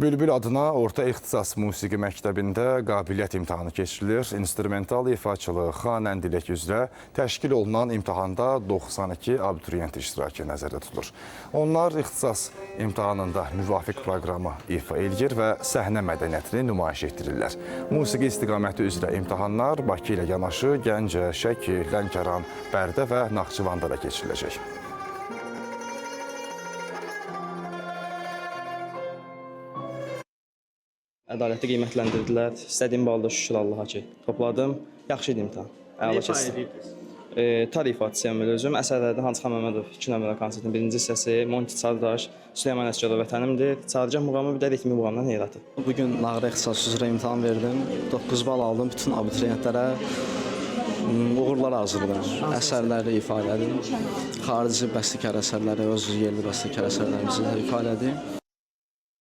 Bülbül adına Orta İxtisas Musiqi Məktəbində qabiliyyət imtahanı keçirilir. İnstrumental ifaçılıq, xanəndilik üzrə təşkil olunan imtahanda 92 abituriyent iştirakı nəzərdə tutulur. Onlar ixtisas imtahanında müvafiq proqramı ifa edir və səhnə mədəniyyətini nümayiş etdirirlər. Musiqi istiqaməti üzrə imtahanlar Bakı ilə yanaşı Gəncə, Şəki, Lənkəran, Bərdə və Naxçıvanda da keçiriləcək. Ədalətli qiymətləndirdilər. İstədiyim balda şükür Allaha ki, topladım. Yaxşı idi imtahan. Əla keçdi. Tarix ifaçısıyam özüm. Əsərlərdən Hansıxan Məmmədov 2 nömrəli konsertin birinci hissəsi, Monti Çardaş, Süleyman Əsgərov vətənimdir. Çağıracaq muğamı bir də ritmi muğamdan heyrəti. Bugün Nağrı İxtisas üzrə imtahan verdim. 9 bal aldım. Bütün abituriyentlərə uğurlar arzulayıram. Əsərləri ifa elədim. Xarici bəstəkar əsərləri, öz yerli bəstəkar əsərlərimizi ifa elədim.